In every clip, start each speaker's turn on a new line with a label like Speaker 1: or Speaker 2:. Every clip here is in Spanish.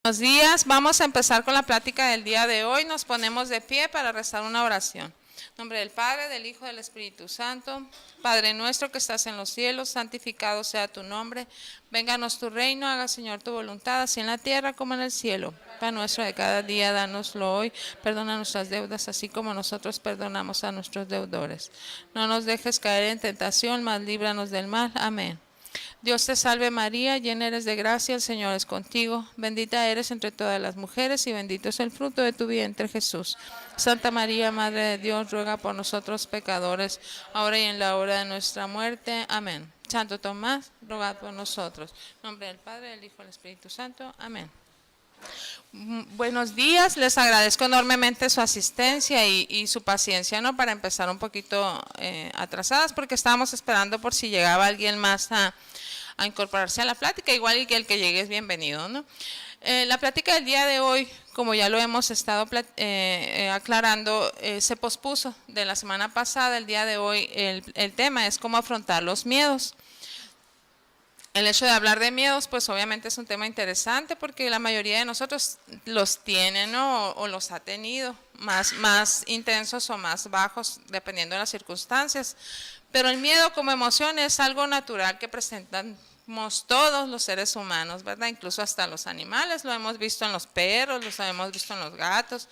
Speaker 1: Buenos días, vamos a empezar con la plática del día de hoy. Nos ponemos de pie para rezar una oración. En nombre del Padre, del Hijo y del Espíritu Santo. Padre nuestro que estás en los cielos, santificado sea tu nombre. Vénganos tu reino, haga Señor tu voluntad, así en la tierra como en el cielo. Pan nuestro de cada día, dánoslo hoy. Perdona nuestras deudas, así como nosotros perdonamos a nuestros deudores. No nos dejes caer en tentación, mas líbranos del mal. Amén. Dios te salve María, llena eres de gracia, el Señor es contigo, bendita eres entre todas las mujeres y bendito es el fruto de tu vientre Jesús. Santa María, Madre de Dios, ruega por nosotros pecadores, ahora y en la hora de nuestra muerte. Amén. Santo Tomás, ruega por nosotros. En nombre del Padre, del Hijo y del Espíritu Santo. Amén. Buenos días, les agradezco enormemente su asistencia y su paciencia, ¿no? Para empezar un poquito atrasadas, porque estábamos esperando por si llegaba alguien más a incorporarse a la plática, igual que el que llegue es bienvenido, ¿no? La plática del día de hoy, como ya lo hemos estado aclarando, se pospuso de la semana pasada. El día de hoy el tema es cómo afrontar los miedos. El hecho de hablar de miedos, pues obviamente es un tema interesante porque la mayoría de nosotros los tienen, ¿no? o los ha tenido, más intensos o más bajos, dependiendo de las circunstancias. Pero el miedo como emoción es algo natural que presentamos todos los seres humanos, ¿verdad? Incluso hasta los animales, lo hemos visto en los perros, lo hemos visto en los gatos.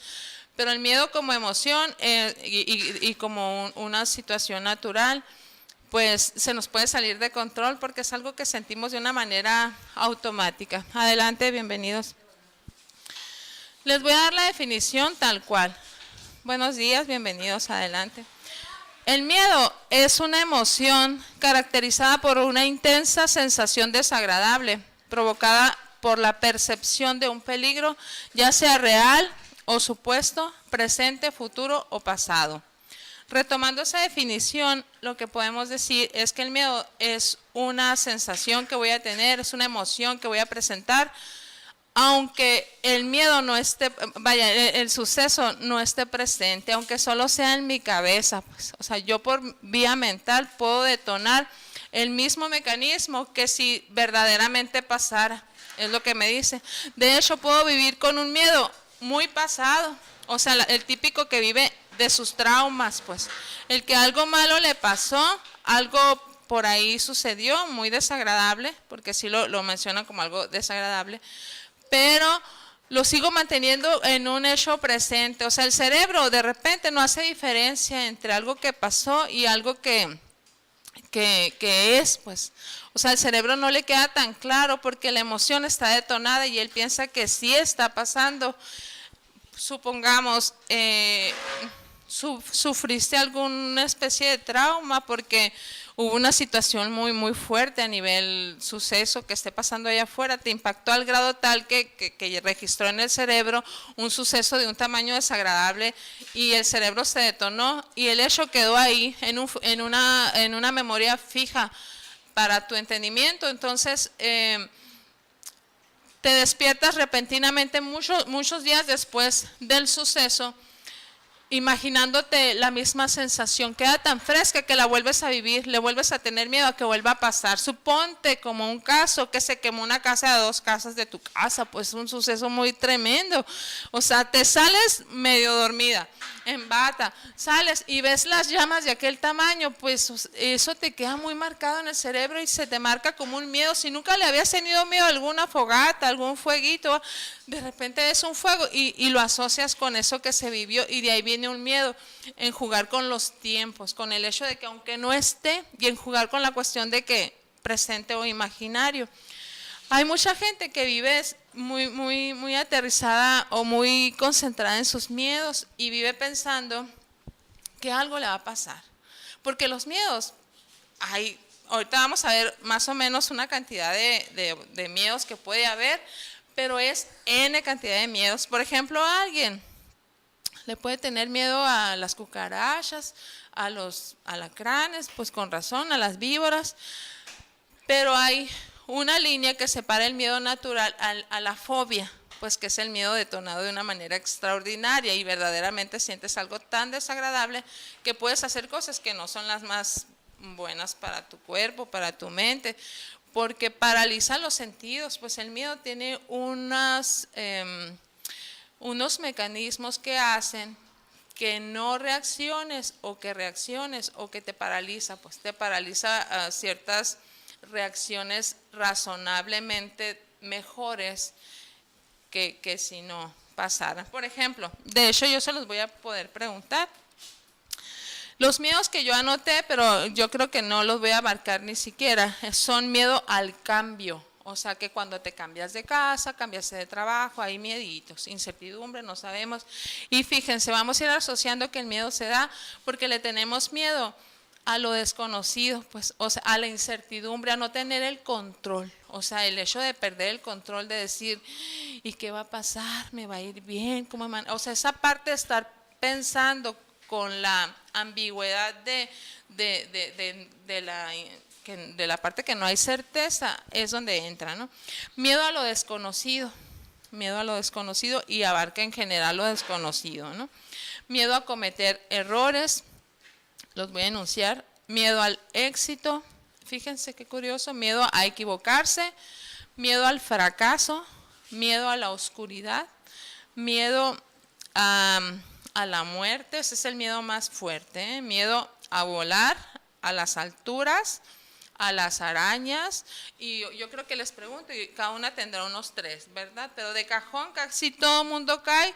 Speaker 1: Pero el miedo como emoción y como una situación natural, pues se nos puede salir de control porque es algo que sentimos de una manera automática. Adelante, bienvenidos. Les voy a dar la definición tal cual. Buenos días, bienvenidos, adelante. El miedo es una emoción caracterizada por una intensa sensación desagradable, provocada por la percepción de un peligro, ya sea real o supuesto, presente, futuro o pasado. Retomando esa definición, lo que podemos decir es que el miedo es una sensación que voy a tener, es una emoción que voy a presentar, aunque el miedo no esté, el suceso no esté presente, aunque solo sea en mi cabeza, pues, o sea, yo por vía mental puedo detonar el mismo mecanismo que si verdaderamente pasara, es lo que me dice. De hecho, puedo vivir con un miedo muy pasado, o sea, el típico que vive de sus traumas, pues, el que algo malo le pasó, algo por ahí sucedió muy desagradable, porque sí lo mencionan como algo desagradable, pero lo sigo manteniendo en un hecho presente. O sea, el cerebro de repente no hace diferencia entre algo que pasó y algo que es, pues. O sea, el cerebro no le queda tan claro porque la emoción está detonada y él piensa que sí está pasando. Supongamos, sufriste alguna especie de trauma porque hubo una situación muy fuerte a nivel suceso que esté pasando allá afuera, te impactó al grado tal que registró en el cerebro un suceso de un tamaño desagradable y el cerebro se detonó y el hecho quedó ahí en una memoria fija para tu entendimiento. Entonces, te despiertas repentinamente muchos días después del suceso, imaginándote la misma sensación, queda tan fresca que la vuelves a vivir, le vuelves a tener miedo a que vuelva a pasar. Suponte como un caso que se quemó una casa de 2 casas de tu casa, pues un suceso muy tremendo. O sea, te sales medio dormida, en bata, sales y ves las llamas de aquel tamaño, pues eso te queda muy marcado en el cerebro y se te marca como un miedo. Si nunca le habías tenido miedo a alguna fogata, algún fueguito, de repente es un fuego y lo asocias con eso que se vivió y de ahí viene un miedo en jugar con los tiempos, con el hecho de que aunque no esté y en jugar con la cuestión de que presente o imaginario. Hay mucha gente que vive muy aterrizada o muy concentrada en sus miedos y vive pensando que algo le va a pasar. Porque los miedos, ahorita vamos a ver más o menos una cantidad de miedos que puede haber, pero es N cantidad de miedos. Por ejemplo, a alguien le puede tener miedo a las cucarachas, a los alacranes, pues con razón, a las víboras, pero hay una línea que separa el miedo natural a la fobia, pues que es el miedo detonado de una manera extraordinaria y verdaderamente sientes algo tan desagradable que puedes hacer cosas que no son las más buenas para tu cuerpo, para tu mente. porque paraliza los sentidos, pues el miedo tiene unos mecanismos que hacen que no reacciones o que reacciones o que te paraliza, pues te paraliza ciertas reacciones razonablemente mejores que si no pasaran. Por ejemplo, de hecho yo se los voy a poder preguntar. Los miedos que yo anoté, pero yo creo que no los voy a abarcar ni siquiera, son miedo al cambio. O sea, que cuando te cambias de casa, cambiaste de trabajo, hay mieditos, incertidumbre, no sabemos. Y fíjense, vamos a ir asociando que el miedo se da porque le tenemos miedo a lo desconocido, pues, o sea, a la incertidumbre, a no tener el control. O sea, el hecho de perder el control, de decir, ¿y qué va a pasar? ¿Me va a ir bien? ¿Cómo o sea, esa parte de estar pensando con la ambigüedad de la parte que no hay certeza, es donde entra, ¿no? Miedo a lo desconocido y abarca en general lo desconocido, ¿no? Miedo a cometer errores, los voy a enunciar. Miedo al éxito, fíjense qué curioso, miedo a equivocarse, miedo al fracaso, miedo a la oscuridad, miedo a la muerte, ese es el miedo más fuerte, ¿eh? Miedo a volar, a las alturas, a las arañas, y yo creo que les pregunto, y cada una tendrá unos 3, ¿verdad? Pero de cajón casi todo mundo cae.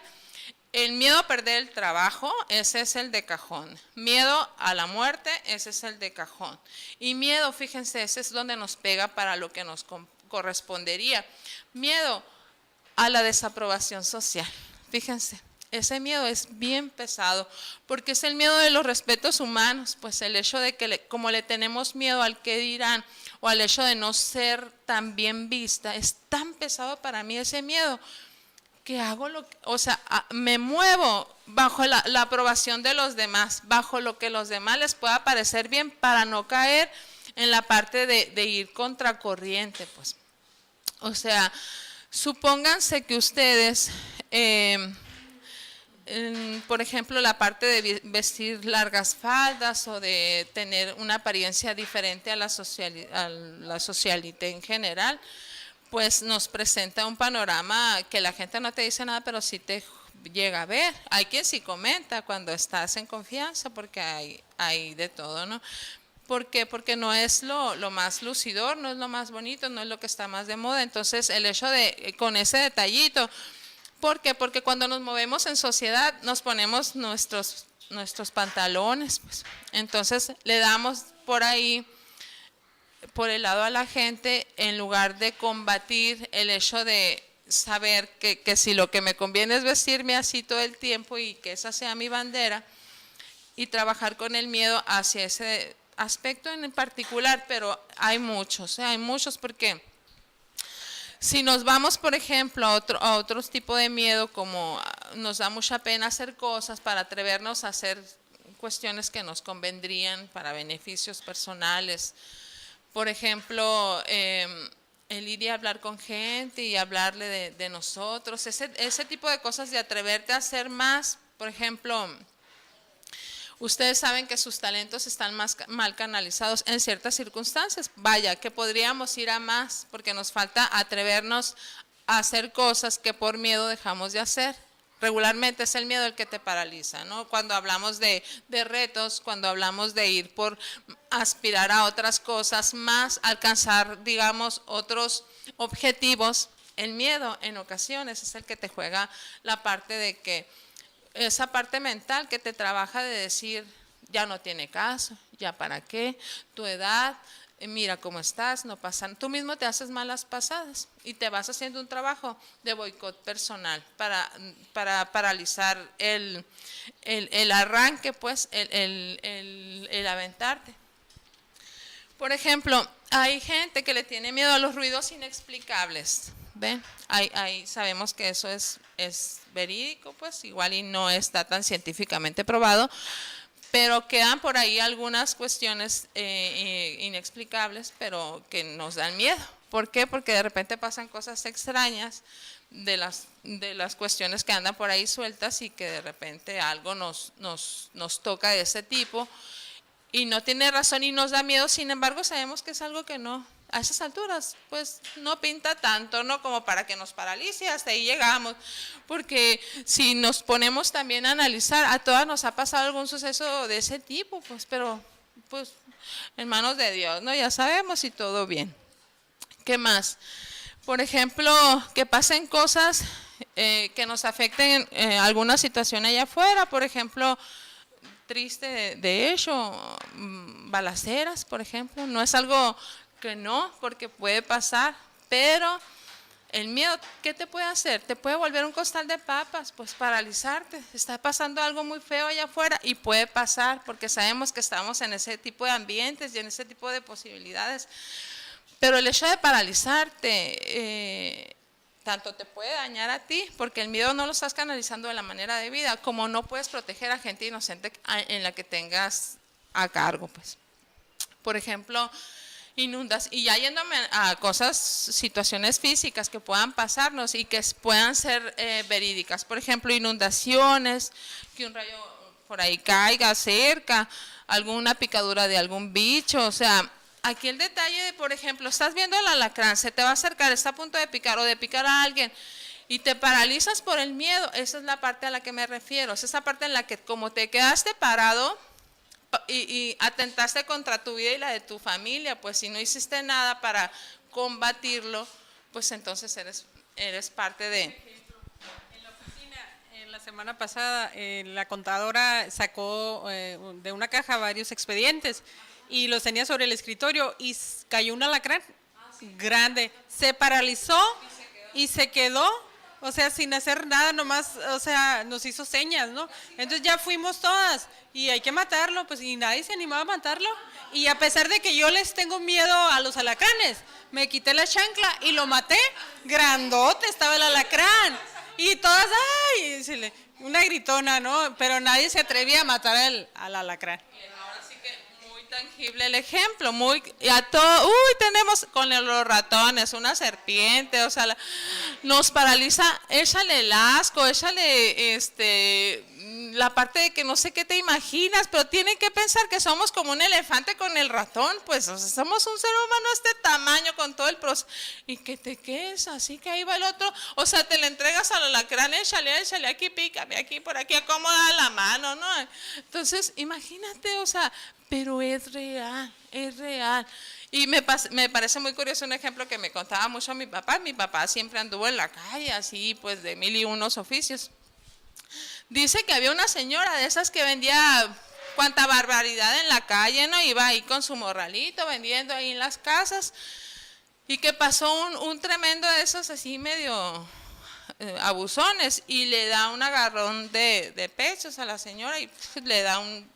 Speaker 1: El miedo a perder el trabajo, ese es el de cajón. Miedo a la muerte, ese es el de cajón. Y miedo, fíjense, ese es donde nos pega para lo que nos correspondería. Miedo a la desaprobación social, fíjense. Ese miedo es bien pesado, porque es el miedo de los respetos humanos, pues el hecho de que como le tenemos miedo al qué dirán o al hecho de no ser tan bien vista, es tan pesado para mí ese miedo, que hago o sea, me muevo bajo la aprobación de los demás, bajo lo que los demás les pueda parecer bien, para no caer en la parte de ir contracorriente, pues. O sea, supónganse que ustedes... por ejemplo, la parte de vestir largas faldas o de tener una apariencia diferente a la socialité en general, pues nos presenta un panorama que la gente no te dice nada, pero sí te llega a ver. Hay quien sí comenta cuando estás en confianza, porque hay de todo, ¿no? ¿Por qué? Porque no es lo más lucidor, no es lo más bonito, no es lo que está más de moda. Entonces, el hecho de, con ese detallito, ¿por qué? Porque cuando nos movemos en sociedad nos ponemos nuestros pantalones, pues. Entonces le damos por ahí, por el lado a la gente, en lugar de combatir el hecho de saber que si lo que me conviene es vestirme así todo el tiempo y que esa sea mi bandera, y trabajar con el miedo hacia ese aspecto en particular, pero hay muchos porque... Si nos vamos, por ejemplo, a otros tipos de miedo, como nos da mucha pena hacer cosas para atrevernos a hacer cuestiones que nos convendrían para beneficios personales. Por ejemplo, el ir y hablar con gente y hablarle de nosotros, ese tipo de cosas, de atreverte a hacer más. Por ejemplo, ustedes saben que sus talentos están mal canalizados en ciertas circunstancias. Vaya, que podríamos ir a más, porque nos falta atrevernos a hacer cosas que por miedo dejamos de hacer. Regularmente es el miedo el que te paraliza, ¿no? Cuando hablamos de retos, cuando hablamos de ir por aspirar a otras cosas, más alcanzar, digamos, otros objetivos, el miedo en ocasiones es el que te juega la parte de que esa parte mental que te trabaja de decir, ya no tiene caso, ya para qué, tu edad, mira cómo estás, no pasa, tú mismo te haces malas pasadas y te vas haciendo un trabajo de boicot personal para paralizar el arranque, pues, el aventarte. Por ejemplo, hay gente que le tiene miedo a los ruidos inexplicables. ¿Ven? Ahí sabemos que eso es verídico, pues igual y no está tan científicamente probado, pero quedan por ahí algunas cuestiones inexplicables, pero que nos dan miedo. ¿Por qué? Porque de repente pasan cosas extrañas de las cuestiones que andan por ahí sueltas y que de repente algo nos toca de ese tipo y no tiene razón y nos da miedo. Sin embargo, sabemos que es algo que no a esas alturas, pues no pinta tanto, ¿no? Como para que nos paralice, hasta ahí llegamos. Porque si nos ponemos también a analizar, a todas nos ha pasado algún suceso de ese tipo, pues, pero pues en manos de Dios, ¿no? Ya sabemos y todo bien. ¿Qué más? Por ejemplo, que pasen cosas que nos afecten alguna situación allá afuera, por ejemplo, triste de hecho, balaceras, por ejemplo, no es algo que no, porque puede pasar, pero el miedo, ¿qué te puede hacer? Te puede volver un costal de papas, pues paralizarte, está pasando algo muy feo allá afuera y puede pasar, porque sabemos que estamos en ese tipo de ambientes y en ese tipo de posibilidades, pero el hecho de paralizarte, tanto te puede dañar a ti, porque el miedo no lo estás canalizando de la manera debida, como no puedes proteger a gente inocente en la que tengas a cargo, pues. Por ejemplo, inundas, y ya yéndome a cosas, situaciones físicas que puedan pasarnos y que puedan ser verídicas, por ejemplo, inundaciones, que un rayo por ahí caiga cerca, alguna picadura de algún bicho, o sea, aquí el detalle de, por ejemplo, estás viendo el alacrán, se te va a acercar, está a punto de picar o de picar a alguien y te paralizas por el miedo, esa es la parte a la que me refiero, es esa parte en la que como te quedaste parado y atentaste contra tu vida y la de tu familia, pues si no hiciste nada para combatirlo, pues entonces eres parte de...
Speaker 2: En la oficina, la semana pasada, la contadora sacó de una caja varios expedientes y los tenía sobre el escritorio y cayó un alacrán grande, se paralizó y se quedó, o sea, sin hacer nada, nomás, o sea, nos hizo señas, ¿no? Entonces ya fuimos todas y hay que matarlo, pues, y nadie se animaba a matarlo. Y a pesar de que yo les tengo miedo a los alacranes, me quité la chancla y lo maté, grandote estaba el alacrán. Y todas, ay, una gritona, ¿no? Pero nadie se atrevía a matar al alacrán.
Speaker 1: Tangible el ejemplo, muy a todo, tenemos con los ratones, una serpiente, o sea, nos paraliza, échale el asco, échale la parte de que no sé qué te imaginas, pero tienen que pensar que somos como un elefante con el ratón, pues, o sea, somos un ser humano de este tamaño con todo el proceso, y que te quedes así, que ahí va el otro, o sea, te le entregas al alacrán, échale aquí, pícame, aquí, por aquí, acomoda la mano, ¿no? Entonces, imagínate, o sea, pero es real, es real. Y me parece muy curioso un ejemplo que me contaba mucho mi papá siempre anduvo en la calle, así pues de 1001 oficios. Dice que había una señora de esas que vendía cuanta barbaridad en la calle, ¿no? Iba ahí con su morralito vendiendo ahí en las casas y que pasó un tremendo de esos así medio abusones y le da un agarrón de pechos a la señora y le da un...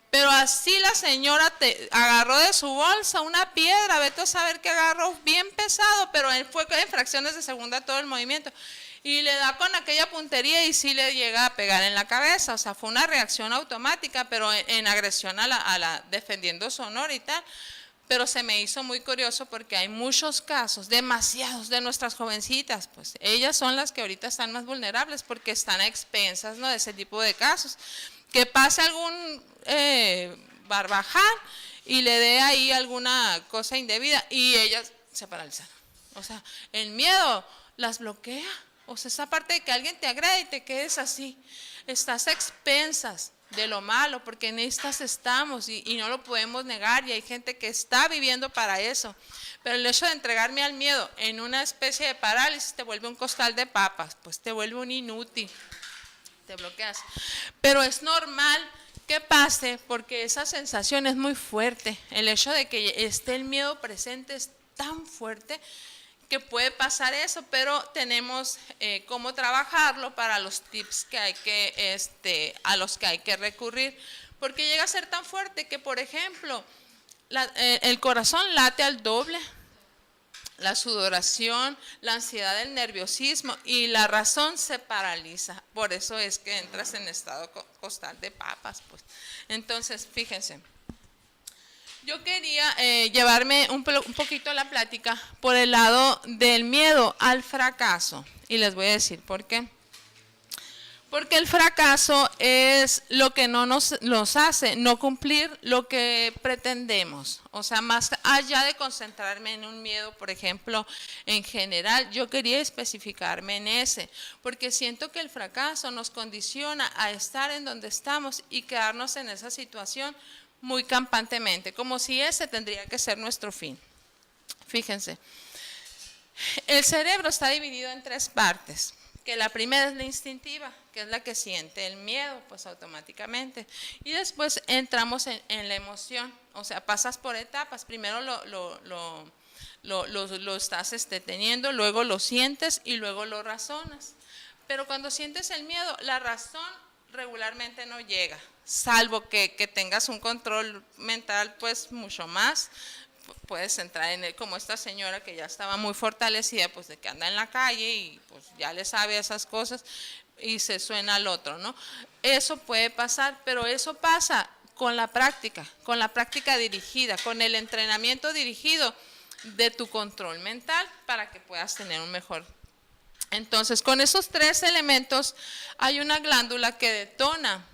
Speaker 1: Pero así la señora te agarró de su bolsa una piedra, vete a saber que agarró bien pesado, pero él fue en fracciones de segunda todo el movimiento. Y le da con aquella puntería y sí le llega a pegar en la cabeza. O sea, fue una reacción automática, pero en agresión a la defendiendo su honor y tal. Pero se me hizo muy curioso porque hay muchos casos, demasiados de nuestras jovencitas, pues ellas son las que ahorita están más vulnerables porque están a expensas, ¿no?, de ese tipo de casos. Que pase algún barbaján y le dé ahí alguna cosa indebida y ellas se paralizan. O sea, el miedo las bloquea. O sea, esa parte de que alguien te agrede y te quedes así. Estás a expensas de lo malo porque en estas estamos y no lo podemos negar y hay gente que está viviendo para eso. Pero el hecho de entregarme al miedo en una especie de parálisis te vuelve un costal de papas, pues te vuelve un inútil. Te bloqueas. Pero es normal que pase porque esa sensación es muy fuerte. El hecho de que esté el miedo presente es tan fuerte que puede pasar eso, pero tenemos cómo trabajarlo para los tips que hay que, a los que hay que recurrir. Porque llega a ser tan fuerte que, por ejemplo, el corazón late al doble. La sudoración, la ansiedad, el nerviosismo y la razón se paraliza. Por eso es que entras en estado costal de papas, pues. Entonces, fíjense, yo quería llevarme un poquito la plática por el lado del miedo al fracaso. Y les voy a decir por qué. Porque el fracaso es lo que no nos hace no cumplir lo que pretendemos. O sea, más allá de concentrarme en un miedo, por ejemplo, en general, yo quería especificarme en ese, porque siento que el fracaso nos condiciona a estar en donde estamos y quedarnos en esa situación muy campantemente, como si ese tendría que ser nuestro fin. Fíjense, el cerebro está dividido en 3 partes. Que la primera es la instintiva, que es la que siente el miedo, pues automáticamente. Y después entramos en la emoción, o sea, pasas por etapas. Primero lo estás teniendo, luego lo sientes y luego lo razonas. Pero cuando sientes el miedo, la razón regularmente no llega, salvo que tengas un control mental pues mucho más. Puedes entrar en él como esta señora que ya estaba muy fortalecida, pues de que anda en la calle y pues ya le sabe esas cosas y se suena al otro, ¿no? Eso puede pasar, pero eso pasa con la práctica dirigida, con el entrenamiento dirigido de tu control mental para que puedas tener un mejor. Entonces, con esos 3 elementos hay una glándula que detona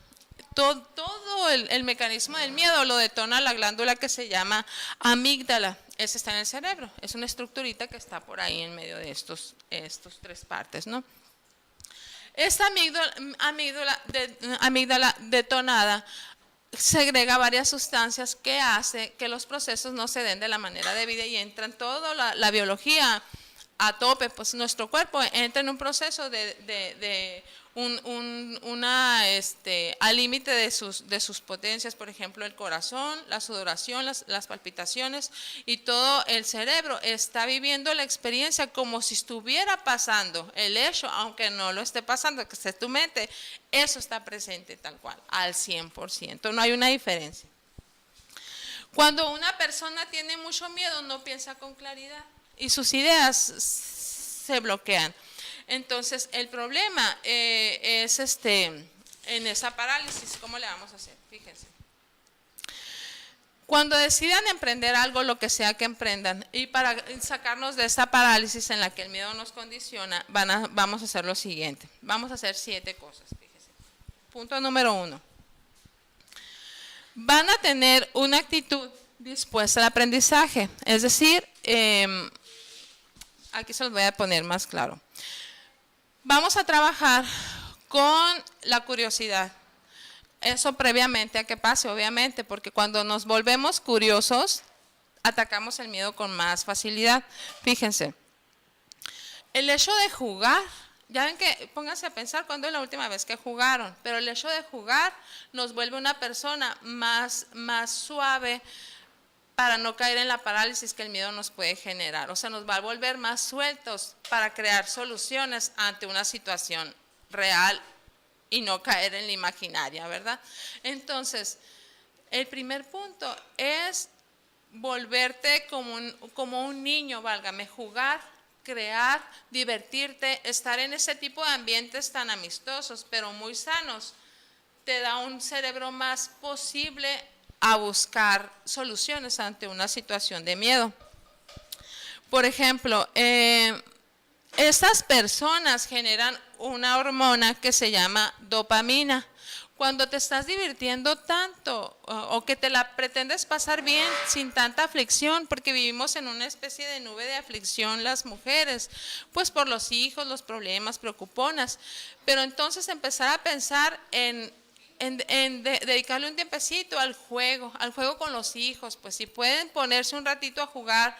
Speaker 1: todo el mecanismo del miedo, lo detona la glándula que se llama amígdala. Esa está en el cerebro, es una estructurita que está por ahí en medio de estos 3 partes, ¿no? Esta amígdala detonada segrega varias sustancias que hace que los procesos no se den de la manera debida y entra en toda la biología a tope, pues nuestro cuerpo entra en un proceso al límite de sus potencias, por ejemplo, el corazón, la sudoración, las palpitaciones y todo el cerebro está viviendo la experiencia como si estuviera pasando el hecho, aunque no lo esté pasando, que esté tu mente, eso está presente tal cual, al 100%, no hay una diferencia. Cuando una persona tiene mucho miedo, no piensa con claridad y sus ideas se bloquean. Entonces, el problema es en esa parálisis, ¿cómo le vamos a hacer? Fíjense. Cuando decidan emprender algo, lo que sea que emprendan, y para sacarnos de esta parálisis en la que el miedo nos condiciona, vamos a hacer lo siguiente. Vamos a hacer 7 cosas, fíjense. Punto número 1. Van a tener una actitud dispuesta al aprendizaje, es decir, aquí se los voy a poner más claro. Vamos a trabajar con la curiosidad. Eso previamente a que pase, obviamente, porque cuando nos volvemos curiosos, atacamos el miedo con más facilidad. Fíjense, el hecho de jugar, ya ven que, pónganse a pensar cuándo es la última vez que jugaron, pero el hecho de jugar nos vuelve una persona más suave, para no caer en la parálisis que el miedo nos puede generar. O sea, nos va a volver más sueltos para crear soluciones ante una situación real y no caer en la imaginaria, ¿verdad? Entonces, el primer punto es volverte como un niño, válgame, jugar, crear, divertirte, estar en ese tipo de ambientes tan amistosos, pero muy sanos, te da un cerebro más posible a buscar soluciones ante una situación de miedo. Por ejemplo, estas personas generan una hormona que se llama dopamina. Cuando te estás divirtiendo tanto o que te la pretendes pasar bien sin tanta aflicción, porque vivimos en una especie de nube de aflicción las mujeres, pues por los hijos, los problemas, preocuponas, pero entonces empezar a pensar en dedicarle un tiempecito al juego con los hijos, pues si pueden ponerse un ratito a jugar,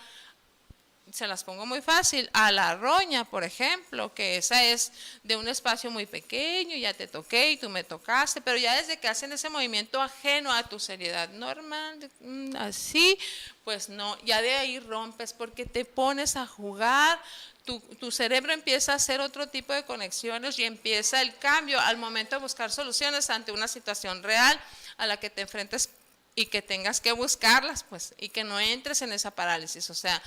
Speaker 1: se las pongo muy fácil, a la roña, por ejemplo, que esa es de un espacio muy pequeño, ya te toqué y tú me tocaste, pero ya desde que hacen ese movimiento ajeno a tu seriedad normal, así, pues no, ya de ahí rompes porque te pones a jugar. Tu cerebro empieza a hacer otro tipo de conexiones y empieza el cambio al momento de buscar soluciones ante una situación real a la que te enfrentes y que tengas que buscarlas, pues, y que no entres en esa parálisis. O sea,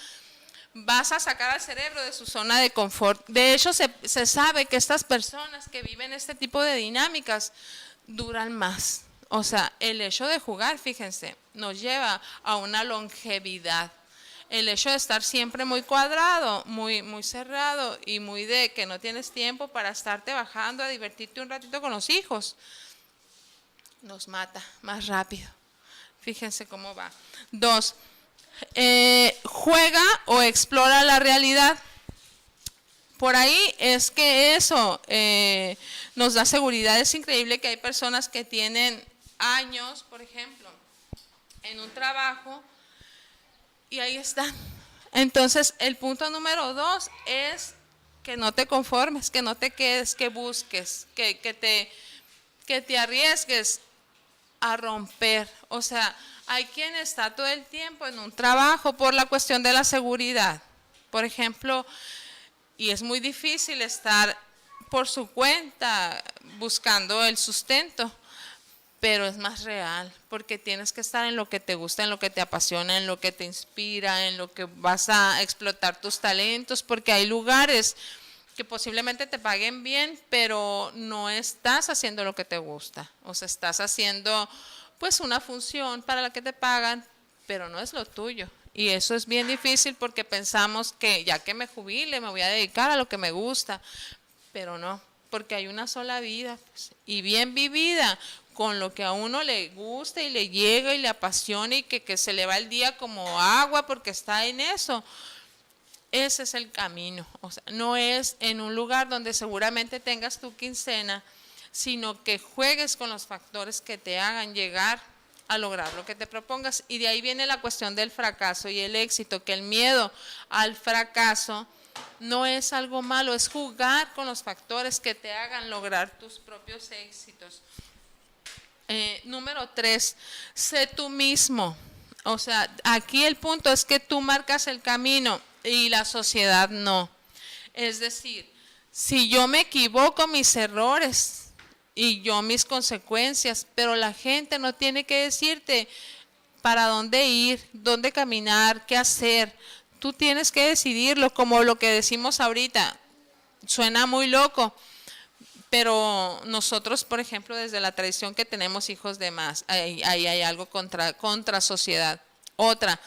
Speaker 1: vas a sacar al cerebro de su zona de confort. De hecho, se sabe que estas personas que viven este tipo de dinámicas duran más. O sea, el hecho de jugar, fíjense, nos lleva a una longevidad. el hecho de estar siempre muy cuadrado, muy cerrado y muy de que no tienes tiempo para estarte bajando a divertirte un ratito con los hijos, nos mata más rápido. Fíjense cómo va. 2, juega o explora la realidad. Por ahí es que eso nos da seguridad. Es increíble que hay personas que tienen años, por ejemplo, en un trabajo y ahí están. Entonces, el punto número 2 es que no te conformes, que no te quedes, que busques, que te arriesgues a romper. O sea, hay quien está todo el tiempo en un trabajo por la cuestión de la seguridad. Por ejemplo, y es muy difícil estar por su cuenta buscando el sustento, pero es más real, porque tienes que estar en lo que te gusta, en lo que te apasiona, en lo que te inspira, en lo que vas a explotar tus talentos, porque hay lugares que posiblemente te paguen bien, pero no estás haciendo lo que te gusta, o sea, estás haciendo pues una función para la que te pagan, pero no es lo tuyo. Y eso es bien difícil porque pensamos que ya que me jubile me voy a dedicar a lo que me gusta, pero no, porque hay una sola vida pues, y bien vivida, con lo que a uno le gusta y le llega y le apasiona y que se le va el día como agua porque está en eso. Ese es el camino, o sea, no es en un lugar donde seguramente tengas tu quincena, sino que juegues con los factores que te hagan llegar a lograr lo que te propongas. Y de ahí viene la cuestión del fracaso y el éxito, que el miedo al fracaso no es algo malo, es jugar con los factores que te hagan lograr tus propios éxitos. Número 3, sé tú mismo. O sea, aquí el punto es que tú marcas el camino y la sociedad no. Es decir, si yo me equivoco, mis errores y yo mis consecuencias, pero la gente no tiene que decirte para dónde ir, dónde caminar, qué hacer. Tú tienes que decidirlo, como lo que decimos ahorita. Suena muy loco, pero nosotros, por ejemplo, desde la tradición que tenemos hijos de más, ahí hay algo contra sociedad. Otra,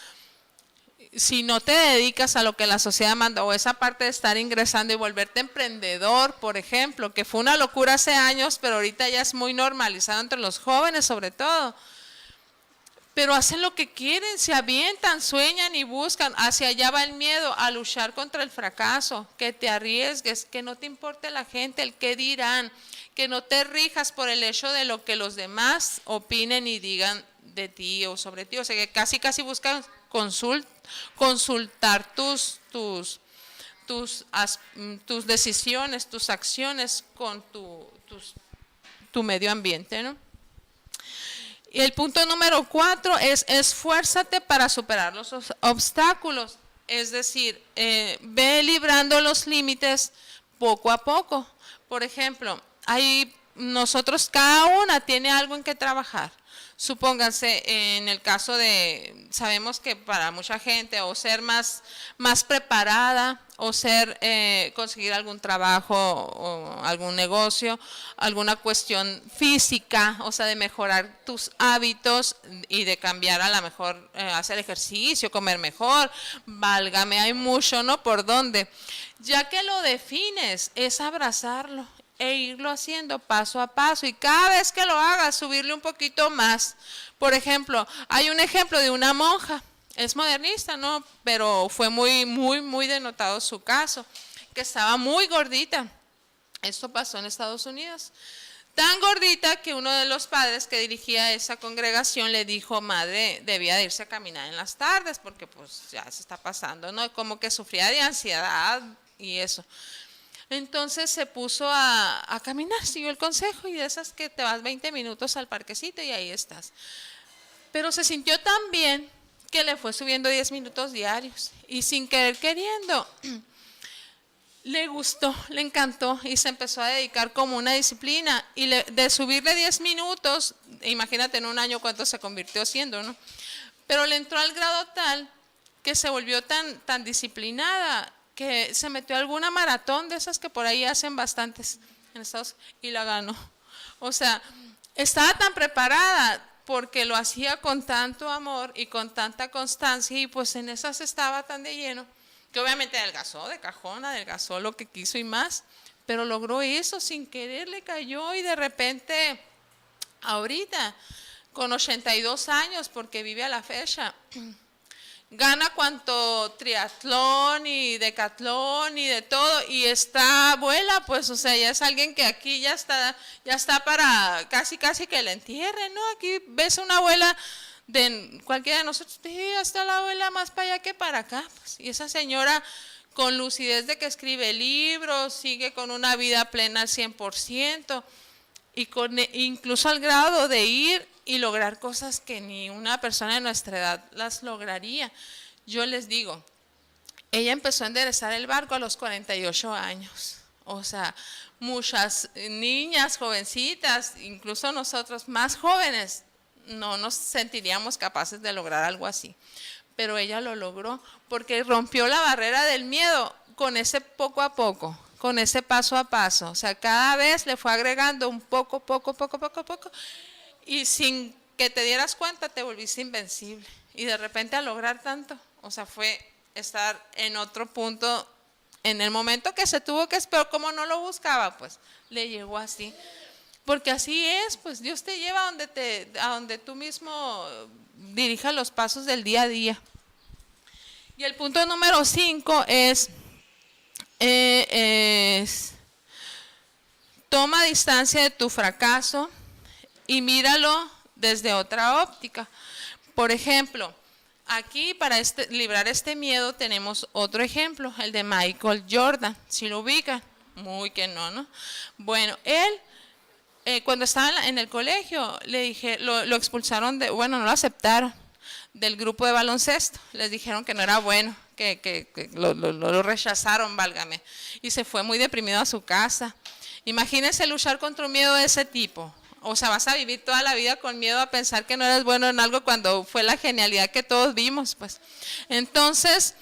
Speaker 1: si no te dedicas a lo que la sociedad manda, o esa parte de estar ingresando y volverte emprendedor, por ejemplo, que fue una locura hace años, pero ahorita ya es muy normalizado entre los jóvenes sobre todo, pero hacen lo que quieren, se avientan, sueñan y buscan. Hacia allá va el miedo, a luchar contra el fracaso, que te arriesgues, que no te importe la gente, el qué dirán, que no te rijas por el hecho de lo que los demás opinen y digan de ti o sobre ti. O sea, que casi buscan consultar tus decisiones, tus acciones con tu medio ambiente, ¿no? Y el punto número 4 es esfuérzate para superar los obstáculos. Es decir, ve librando los límites poco a poco. Por ejemplo, nosotros cada una tiene algo en que trabajar. Supónganse, en el caso de, sabemos que para mucha gente o ser más preparada o conseguir algún trabajo o algún negocio, alguna cuestión física, o sea, de mejorar tus hábitos y de cambiar a lo mejor, hacer ejercicio, comer mejor, válgame, hay mucho, ¿no? ¿Por dónde? Ya que lo defines, es abrazarlo e irlo haciendo paso a paso y cada vez que lo hagas subirle un poquito más. Por ejemplo, hay un ejemplo de una monja, es modernista, ¿no? Pero fue muy denotado su caso, que estaba muy gordita. Esto pasó en Estados Unidos. Tan gordita que uno de los padres que dirigía esa congregación le dijo, madre, debía de irse a caminar en las tardes porque pues ya se está pasando, ¿no? Como que sufría de ansiedad y eso. Entonces se puso a caminar, siguió el consejo y de esas que te vas 20 minutos al parquecito y ahí estás. Pero se sintió tan bien que le fue subiendo 10 minutos diarios y sin querer queriendo le gustó, le encantó y se empezó a dedicar como una disciplina y de subirle 10 minutos, imagínate en un año cuánto se convirtió siendo, ¿no? Pero le entró al grado tal que se volvió tan disciplinada que se metió a alguna maratón de esas que por ahí hacen bastantes en Estados Unidos y la ganó. O sea, estaba tan preparada, porque lo hacía con tanto amor y con tanta constancia, y pues en esas estaba tan de lleno, que obviamente adelgazó de cajón, adelgazó lo que quiso y más, pero logró eso, sin querer le cayó, y de repente, ahorita, con 82 años, porque vive a la fecha, gana cuanto triatlón y decatlón y de todo, y está abuela, pues, o sea, ya es alguien que aquí ya está para casi que le entierren, ¿no? Aquí ves una abuela de cualquiera de nosotros, ya está la abuela más para allá que para acá, pues, y esa señora con lucidez de que escribe libros, sigue con una vida plena al 100%, y incluso al grado de ir y lograr cosas que ni una persona de nuestra edad las lograría. Yo les digo, ella empezó a enderezar el barco a los 48 años. O sea, muchas niñas, jovencitas, incluso nosotros más jóvenes, no nos sentiríamos capaces de lograr algo así. Pero ella lo logró porque rompió la barrera del miedo con ese poco a poco, con ese paso a paso. O sea, cada vez le fue agregando un poco, y sin que te dieras cuenta te volviste invencible. Y de repente al lograr tanto, o sea, fue estar en otro punto en el momento que se tuvo que esperar, como no lo buscaba, pues le llegó así. Porque así es, pues Dios te lleva a donde tú mismo dirijas los pasos del día a día. Y el punto número 5 es toma distancia de tu fracaso y míralo desde otra óptica. Por ejemplo, aquí para librar este miedo tenemos otro ejemplo, el de Michael Jordan. Si lo ubican, muy que no, ¿no? Bueno, él cuando estaba en el colegio, le dije, lo expulsaron no lo aceptaron del grupo de baloncesto. Les dijeron que no era bueno, que lo rechazaron, válgame. Y se fue muy deprimido a su casa. Imagínense luchar contra un miedo de ese tipo. O sea, vas a vivir toda la vida con miedo a pensar que no eres bueno en algo cuando fue la genialidad que todos vimos, pues. Entonces,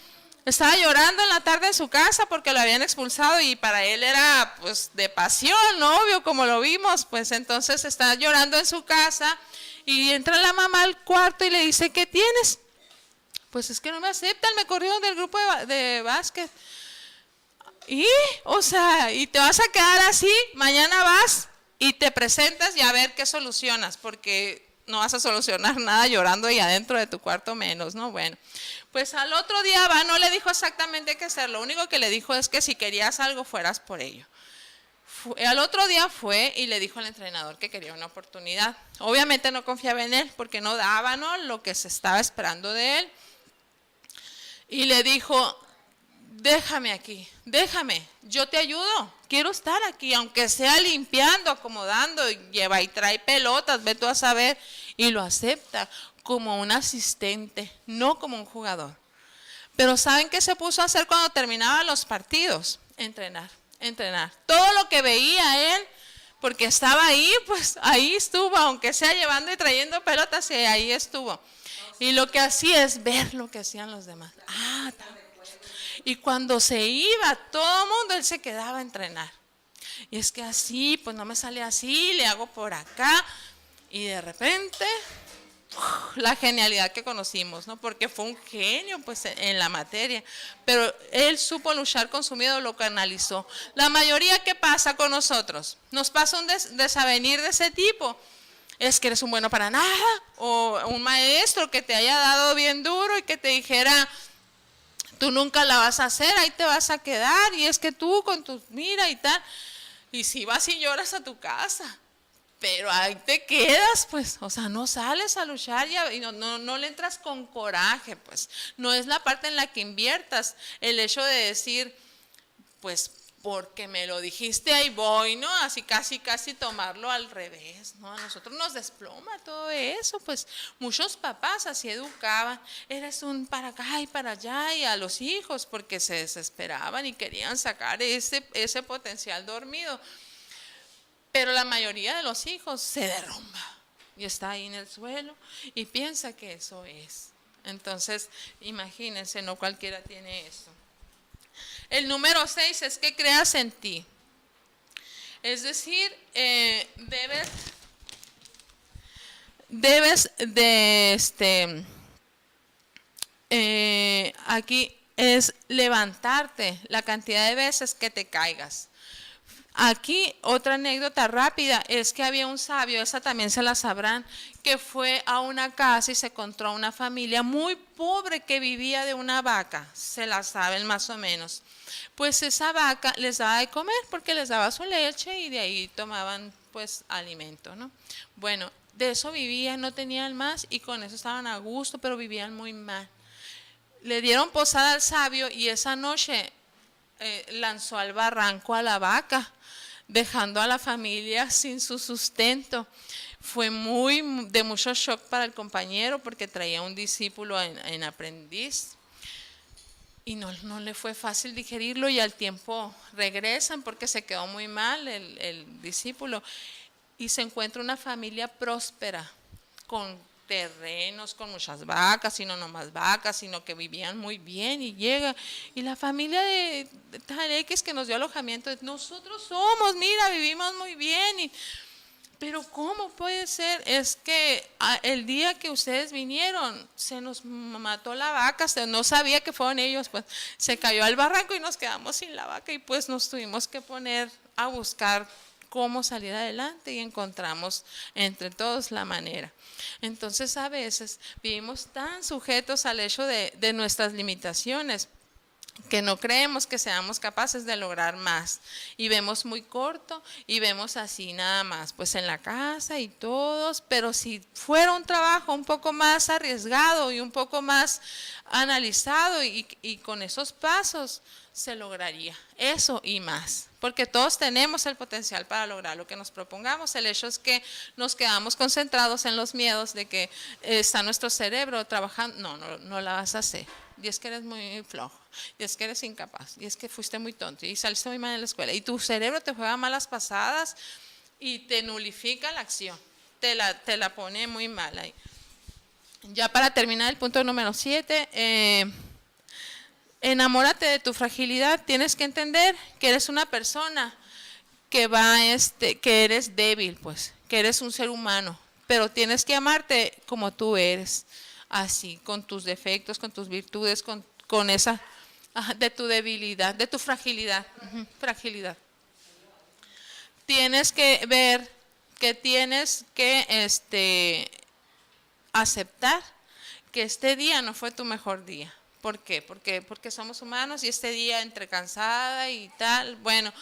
Speaker 1: estaba llorando en la tarde en su casa porque lo habían expulsado, y para él era pues de pasión, ¿no? Obvio, como lo vimos, pues entonces está llorando en su casa y entra la mamá al cuarto y le dice, ¿qué tienes? Pues es que no me aceptan, me corrieron del grupo de básquet. Y, o sea, y te vas a quedar así, mañana vas y te presentas y a ver qué solucionas, porque no vas a solucionar nada llorando y adentro de tu cuarto menos, ¿no? Bueno, pues al otro día no le dijo exactamente qué hacer, lo único que le dijo es que si querías algo fueras por ello. Al otro día fue y le dijo al entrenador que quería una oportunidad. Obviamente no confiaba en él porque no daba, ¿no?, lo que se estaba esperando de él. Y le dijo, déjame aquí, déjame, yo te ayudo, quiero estar aquí, aunque sea limpiando, acomodando, lleva y trae pelotas, ve tú a saber, y lo acepta como un asistente, no como un jugador. Pero ¿saben qué se puso a hacer cuando terminaban los partidos? Entrenar. Todo lo que veía él, porque estaba ahí, pues ahí estuvo, aunque sea llevando y trayendo pelotas, y ahí estuvo. Y lo que hacía es ver lo que hacían los demás. Y cuando se iba todo el mundo, él se quedaba a entrenar. Y es que así, pues no me sale así, le hago por acá. Y de repente, la genialidad que conocimos, ¿no? Porque fue un genio, pues, en la materia. Pero él supo luchar con su miedo, lo canalizó. La mayoría, ¿qué pasa con nosotros? Nos pasa un desavenir de ese tipo. Es que eres un bueno para nada. O un maestro que te haya dado bien duro y que te dijera, tú nunca la vas a hacer, ahí te vas a quedar, y es que tú con tus mira y tal, y si vas y lloras a tu casa, pero ahí te quedas, pues, o sea, no sales a luchar y no le entras con coraje, pues, no es la parte en la que inviertas, el hecho de decir, pues, porque me lo dijiste, ahí voy, ¿no? Así casi tomarlo al revés, ¿no? A nosotros nos desploma todo eso, pues muchos papás así educaban, eres un para acá y para allá, y a los hijos porque se desesperaban y querían sacar ese potencial dormido. Pero la mayoría de los hijos se derrumba y está ahí en el suelo y piensa que eso es. Entonces, imagínense, no cualquiera tiene eso. El número 6 es que creas en ti. Es decir, debes de, aquí es levantarte la cantidad de veces que te caigas. Aquí otra anécdota rápida es que había un sabio, esa también se la sabrán, que fue a una casa y se encontró a una familia muy pobre que vivía de una vaca, se la saben más o menos. Pues esa vaca les daba de comer porque les daba su leche y de ahí tomaban pues alimento, ¿no? Bueno, de eso vivían, no tenían más y con eso estaban a gusto, pero vivían muy mal. Le dieron posada al sabio y esa noche lanzó al barranco a la vaca, dejando a la familia sin su sustento. Fue de mucho shock para el compañero porque traía un discípulo en aprendiz y no le fue fácil digerirlo y al tiempo regresan porque se quedó muy mal el discípulo y se encuentra una familia próspera con terrenos, con muchas vacas, y no nomás vacas, sino que vivían muy bien y llega, y la familia de tal X que nos dio alojamiento, nosotros somos, mira, vivimos muy bien, pero ¿cómo puede ser? Es que el día que ustedes vinieron, se nos mató la vaca, no sabía que fueron ellos, pues se cayó al barranco y nos quedamos sin la vaca y pues nos tuvimos que poner a buscar cómo salir adelante y encontramos entre todos la manera. Entonces a veces vivimos tan sujetos al hecho de nuestras limitaciones que no creemos que seamos capaces de lograr más y vemos muy corto y vemos así nada más, pues en la casa y todos, pero si fuera un trabajo un poco más arriesgado y un poco más analizado y con esos pasos se lograría eso y más, porque todos tenemos el potencial para lograr lo que nos propongamos. El hecho es que nos quedamos concentrados en los miedos de que está nuestro cerebro trabajando, no la vas a hacer, y es que eres muy flojo, y es que eres incapaz, y es que fuiste muy tonto, y saliste muy mal en la escuela, y tu cerebro te juega malas pasadas y te nulifica la acción, te la pone muy mal ahí. Ya para terminar el punto número 7, enamórate de tu fragilidad. Tienes que entender que eres una persona que que eres débil, pues, que eres un ser humano, pero tienes que amarte como tú eres, así, con tus defectos, con tus virtudes, con esa de tu debilidad, de tu fragilidad, fragilidad. Tienes que ver que tienes que aceptar que este día no fue tu mejor día. ¿Por qué? Porque somos humanos y este día entre cansada y tal, bueno,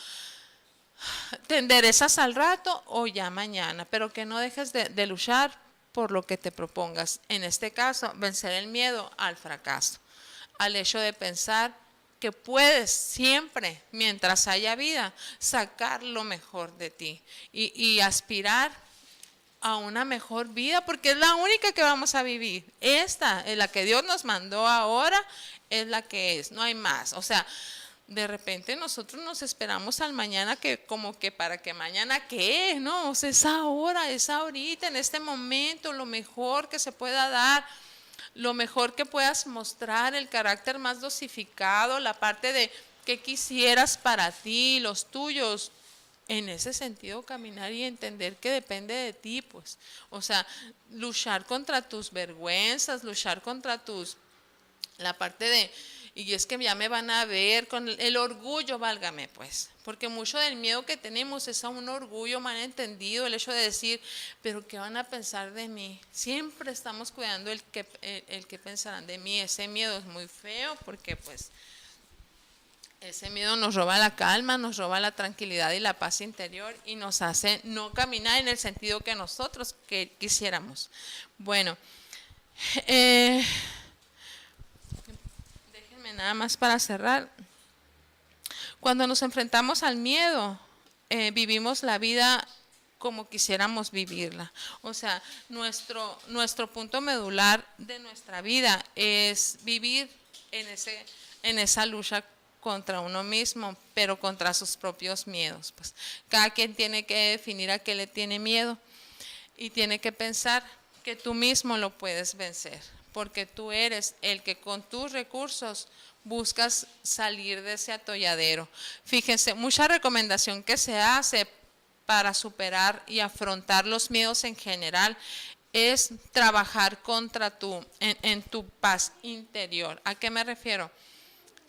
Speaker 1: te enderezas al rato o ya mañana, pero que no dejes de luchar por lo que te propongas. En este caso, vencer el miedo al fracaso, al hecho de pensar que puedes siempre, mientras haya vida, sacar lo mejor de ti y aspirar a una mejor vida, porque es la única que vamos a vivir. Esta es la que Dios nos mandó ahora, es la que es, no hay más. O sea, de repente nosotros nos esperamos al mañana, que como que para que mañana qué, no, o sea, es ahora, es ahorita, en este momento, lo mejor que se pueda dar, lo mejor que puedas mostrar, el carácter más dosificado, la parte de qué quisieras para ti, los tuyos. En ese sentido, caminar y entender que depende de ti, pues. O sea, luchar contra tus vergüenzas, luchar contra la parte de, y es que ya me van a ver, con el orgullo, válgame, pues. Porque mucho del miedo que tenemos es a un orgullo mal entendido, el hecho de decir, pero ¿qué van a pensar de mí? Siempre estamos cuidando el que pensarán de mí. Ese miedo es muy feo porque, pues, ese miedo nos roba la calma, nos roba la tranquilidad y la paz interior y nos hace no caminar en el sentido que nosotros quisiéramos. Bueno, déjenme nada más para cerrar. Cuando nos enfrentamos al miedo, vivimos la vida como quisiéramos vivirla. O sea, nuestro punto medular de nuestra vida es vivir en esa lucha contra uno mismo, pero contra sus propios miedos. Pues cada quien tiene que definir a qué le tiene miedo y tiene que pensar que tú mismo lo puedes vencer, porque tú eres el que con tus recursos buscas salir de ese atolladero. Fíjense, mucha recomendación que se hace para superar y afrontar los miedos en general es trabajar en tu paz interior. ¿A qué me refiero?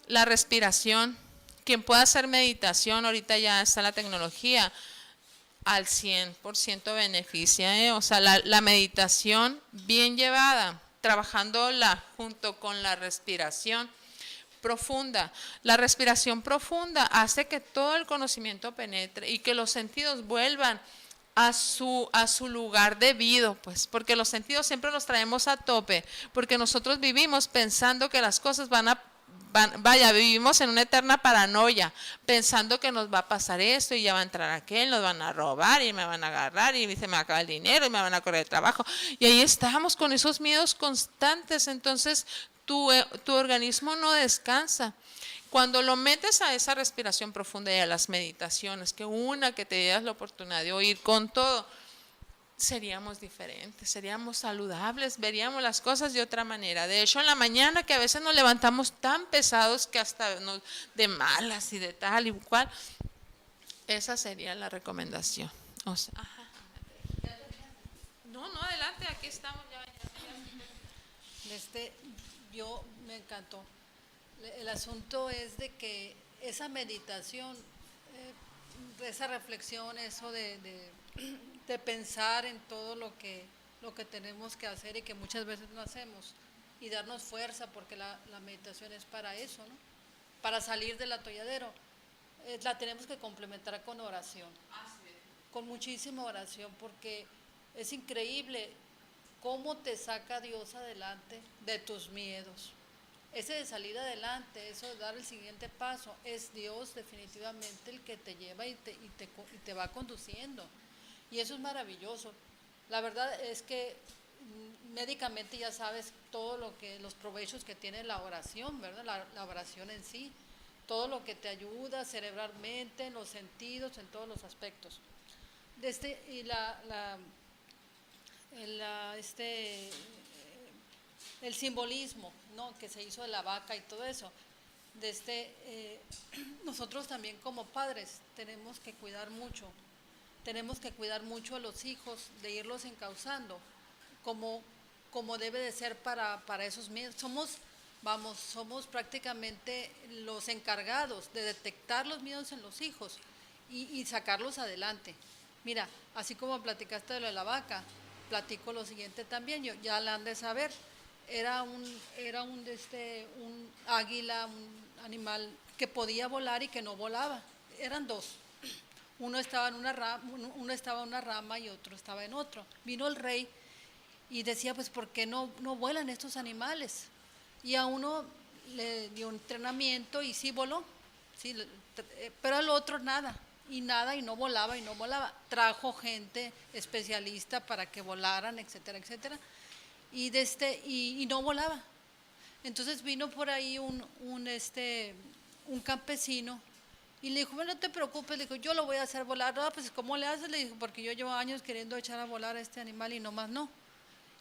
Speaker 1: La respiración. Quien pueda hacer meditación, ahorita ya está la tecnología, al 100% beneficia, ¿eh? O sea, la meditación bien llevada, trabajándola junto con la respiración profunda. La respiración profunda hace que todo el conocimiento penetre y que los sentidos vuelvan a su lugar debido, pues, porque los sentidos siempre los traemos a tope, porque nosotros vivimos pensando que las cosas vivimos en una eterna paranoia, pensando que nos va a pasar esto y ya va a entrar aquel, nos van a robar y me van a agarrar y se me acaba el dinero y me van a correr el trabajo. Y ahí estamos con esos miedos constantes, entonces tu organismo no descansa. Cuando lo metes a esa respiración profunda y a las meditaciones, que te das la oportunidad de oír con todo, seríamos diferentes, seríamos saludables, veríamos las cosas de otra manera. De hecho, en la mañana que a veces nos levantamos tan pesados que hasta de malas y de tal y cual, esa sería la recomendación. O sea, ajá. No, adelante, aquí estamos ya.
Speaker 3: Yo me encantó. El asunto es de que esa meditación, esa reflexión, eso de pensar en todo lo que tenemos que hacer y que muchas veces no hacemos, y darnos fuerza, porque la meditación es para eso, ¿no? Para salir del atolladero. La tenemos que complementar con oración, con muchísima oración, porque es increíble cómo te saca Dios adelante de tus miedos. Ese de salir adelante, eso de dar el siguiente paso, es Dios definitivamente el que te lleva y te va conduciendo. Y eso es maravilloso. La verdad es que médicamente ya sabes los provechos que tiene la oración, ¿verdad? La oración en sí, todo lo que te ayuda cerebralmente, en los sentidos, en todos los aspectos. El simbolismo, ¿no?, que se hizo de la vaca y todo eso. Nosotros también como padres tenemos que cuidar mucho a los hijos, de irlos encauzando como debe de ser para esos miedos. Somos prácticamente los encargados de detectar los miedos en los hijos y sacarlos adelante. Mira, así como platicaste de lo de la vaca, platico lo siguiente también, ya la han de saber. Era un águila, un animal que podía volar y que no volaba. Eran dos. Uno estaba en una rama y otro estaba en otro. Vino el rey y decía, pues, ¿por qué no vuelan estos animales? Y a uno le dio un entrenamiento y sí voló, sí, pero al otro nada, y no volaba. Trajo gente especialista para que volaran, etcétera, etcétera. Y no volaba. Entonces vino por ahí un campesino y le dijo, bueno, no te preocupes, le dijo, yo lo voy a hacer volar. No, pues, ¿cómo le haces? Le dijo, porque yo llevo años queriendo echar a volar a este animal y nomás no.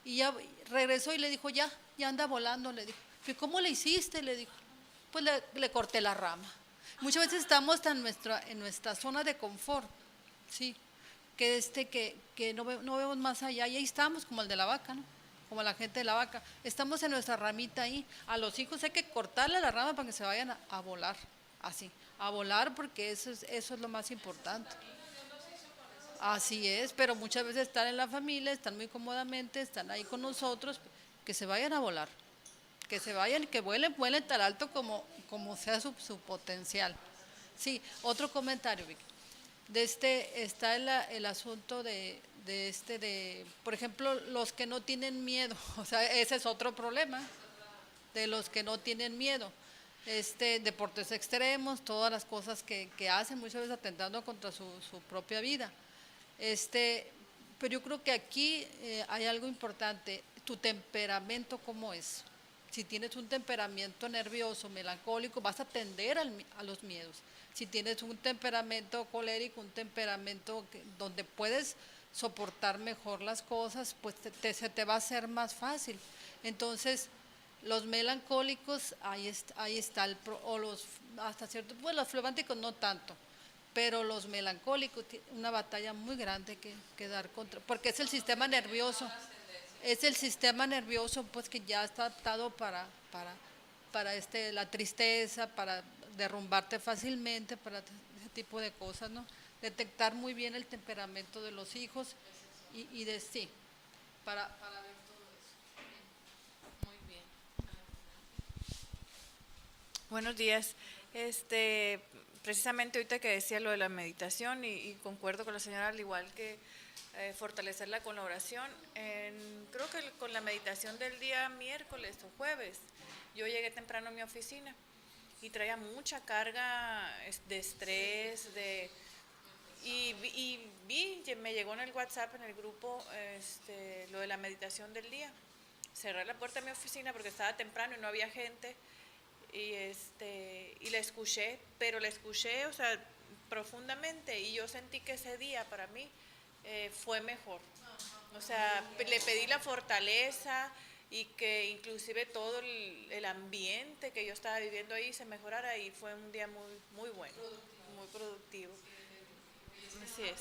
Speaker 3: Y ya regresó y le dijo, ya anda volando, le dijo. ¿Y cómo le hiciste? Le dijo, pues le corté la rama. Muchas veces estamos en nuestra zona de confort, sí, que no vemos más allá, y ahí estamos como el de la vaca, ¿no? Como la gente de la vaca, estamos en nuestra ramita ahí. A los hijos hay que cortarle la rama para que se vayan a volar, así, a volar, porque eso es lo más importante. Así es, pero muchas veces están en la familia, están muy cómodamente, están ahí con nosotros, que se vayan a volar, que se vayan, que vuelen tan alto como sea su potencial. Sí, otro comentario, Vicky. Está el asunto por ejemplo, los que no tienen miedo, o sea, ese es otro problema, de los que no tienen miedo. Deportes extremos, todas las cosas que hacen, muchas veces atentando contra su propia vida. Pero yo creo que aquí hay algo importante, tu temperamento, ¿cómo es? Si tienes un temperamento nervioso, melancólico, vas a tender a los miedos. Si tienes un temperamento colérico, un temperamento donde puedes soportar mejor las cosas, pues se te va a hacer más fácil. Entonces, los melancólicos, ahí está hasta cierto, pues los fleumáticos no tanto, pero los melancólicos tienen una batalla muy grande que dar contra, porque es el sistema nervioso. es el sistema nervioso pues que ya está adaptado para la tristeza, para derrumbarte fácilmente, para ese tipo de cosas, ¿no? Detectar muy bien el temperamento de los hijos y de sí, para ver todo eso.
Speaker 1: Muy bien.
Speaker 4: Buenos días. Precisamente ahorita que decía lo de la meditación y concuerdo con la señora, al igual que fortalecerla con la oración. Creo que con la meditación del día miércoles o jueves, yo llegué temprano a mi oficina y traía mucha carga de estrés, me llegó en el WhatsApp, en el grupo, lo de la meditación del día. Cerré la puerta de mi oficina porque estaba temprano y no había gente y la escuché, pero la escuché, o sea, profundamente, y yo sentí que ese día para mí fue mejor. O sea, le pedí la fortaleza y que inclusive todo el ambiente que yo estaba viviendo ahí se mejorara, y fue un día muy, muy bueno, muy productivo. Así es.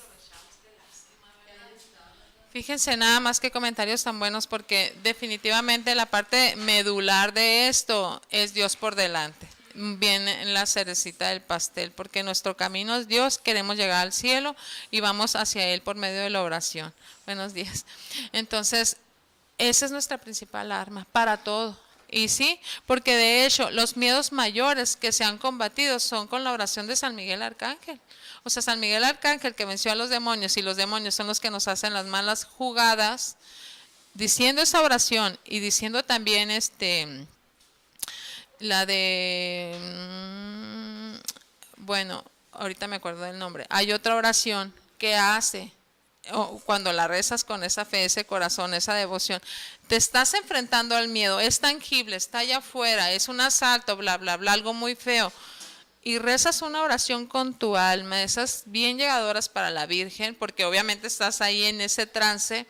Speaker 1: Fíjense nada más que comentarios tan buenos, porque definitivamente la parte medular de esto es Dios por delante. Viene la cerecita del pastel, porque nuestro camino es Dios, queremos llegar al cielo y vamos hacia Él por medio de la oración. Buenos días. Entonces, esa es nuestra principal arma para todo. Y sí, porque de hecho los miedos mayores que se han combatido son con la oración de San Miguel Arcángel. O sea, San Miguel Arcángel, que venció a los demonios, y los demonios son los que nos hacen las malas jugadas, diciendo esa oración y diciendo también la de, bueno, ahorita me acuerdo del nombre. Hay otra oración que hace, cuando la rezas con esa fe, ese corazón, esa devoción, te estás enfrentando al miedo, es tangible, está allá afuera, es un asalto, bla, bla, bla, algo muy feo. Y rezas una oración con tu alma, esas bien llegadoras para la Virgen, porque obviamente estás ahí en ese trance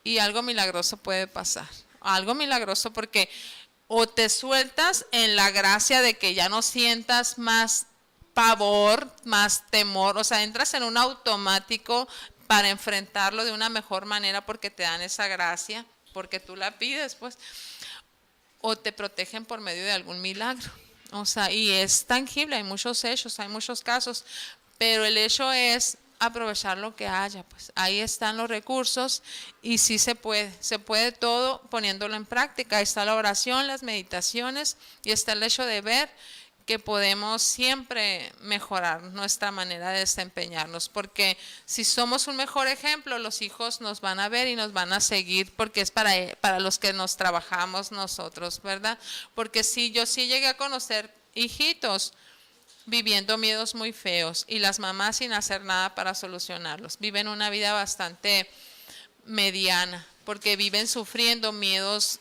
Speaker 1: y algo milagroso puede pasar. Algo milagroso, porque o te sueltas en la gracia de que ya no sientas más pavor, más temor, o sea, entras en un automático para enfrentarlo de una mejor manera porque te dan esa gracia, porque tú la pides, pues, o te protegen por medio de algún milagro. O sea, y es tangible, hay muchos hechos, hay muchos casos, pero el hecho es aprovechar lo que haya, pues ahí están los recursos y sí se puede todo poniéndolo en práctica. Ahí está la oración, las meditaciones, y está el hecho de ver que podemos siempre mejorar nuestra manera de desempeñarnos, porque si somos un mejor ejemplo, los hijos nos van a ver y nos van a seguir, porque es para los que nos trabajamos nosotros, ¿verdad? Porque si yo sí llegué a conocer hijitos viviendo miedos muy feos y las mamás sin hacer nada para solucionarlos, viven una vida bastante mediana, porque viven sufriendo miedos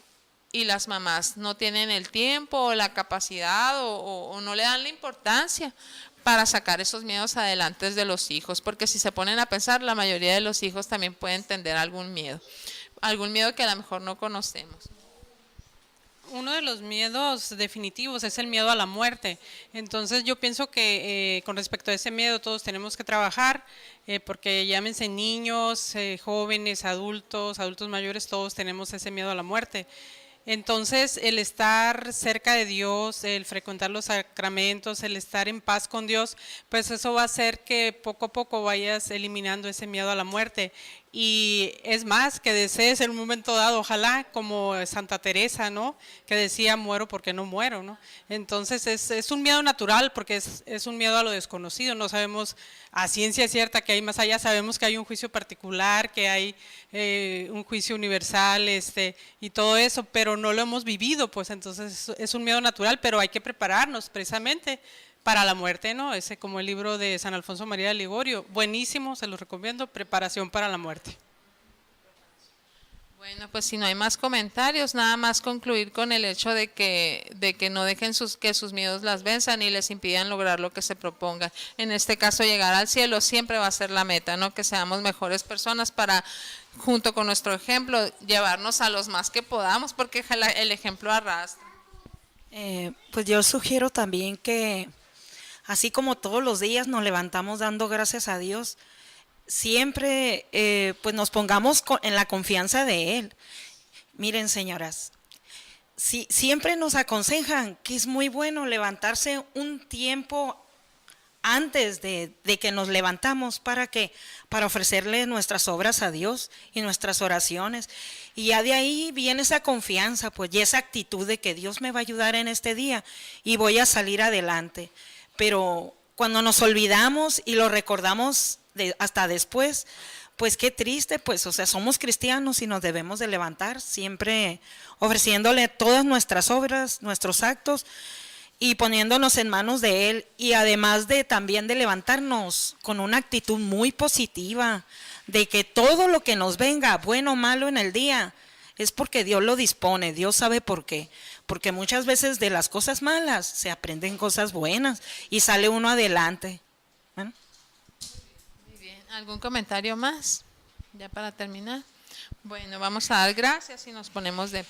Speaker 1: y las mamás no tienen el tiempo o la capacidad o no le dan la importancia para sacar esos miedos adelante de los hijos, porque si se ponen a pensar, la mayoría de los hijos también pueden tener algún miedo que a lo mejor no conocemos.
Speaker 2: Uno de los miedos definitivos es el miedo a la muerte. Entonces yo pienso que con respecto a ese miedo todos tenemos que trabajar, porque llámense niños, jóvenes, adultos mayores, todos tenemos ese miedo a la muerte. Entonces, el estar cerca de Dios, el frecuentar los sacramentos, el estar en paz con Dios, pues eso va a hacer que poco a poco vayas eliminando ese miedo a la muerte. Y es más, que desees en un momento dado, ojalá, como Santa Teresa, ¿no? Que decía, muero porque no muero, ¿no? Entonces, es un miedo natural, porque es un miedo a lo desconocido. No sabemos a ciencia cierta que hay más allá, sabemos que hay un juicio particular, que hay un juicio universal, y todo eso, pero no lo hemos vivido, pues entonces es un miedo natural, pero hay que prepararnos precisamente para la muerte, ¿no? Ese, como el libro de San Alfonso María de Ligorio, buenísimo, se lo recomiendo, Preparación para la muerte.
Speaker 1: Bueno, pues si no hay más comentarios, nada más concluir con el hecho de que no dejen que sus miedos las venzan y les impidan lograr lo que se propongan. En este caso, llegar al cielo siempre va a ser la meta, ¿no? Que seamos mejores personas para, junto con nuestro ejemplo, llevarnos a los más que podamos, porque el ejemplo arrastra.
Speaker 5: Pues yo sugiero también que, así como todos los días nos levantamos dando gracias a Dios, siempre pues nos pongamos en la confianza de Él Miren, señoras, siempre nos aconsejan que es muy bueno levantarse un tiempo antes de que nos levantamos para ofrecerle nuestras obras a Dios y nuestras oraciones. Y ya de ahí viene esa confianza, pues, y esa actitud de que Dios me va a ayudar en este día y voy a salir adelante. Pero cuando nos olvidamos y lo recordamos hasta después, pues qué triste, pues, o sea, somos cristianos y nos debemos de levantar siempre ofreciéndole todas nuestras obras, nuestros actos, y poniéndonos en manos de Él, y además de también de levantarnos con una actitud muy positiva, de que todo lo que nos venga, bueno o malo en el día, es porque Dios lo dispone, Dios sabe por qué. Porque muchas veces de las cosas malas se aprenden cosas buenas y sale uno adelante. ¿Bueno?
Speaker 1: Muy bien. ¿Algún comentario más? Ya para terminar. Bueno, vamos a dar gracias y nos ponemos de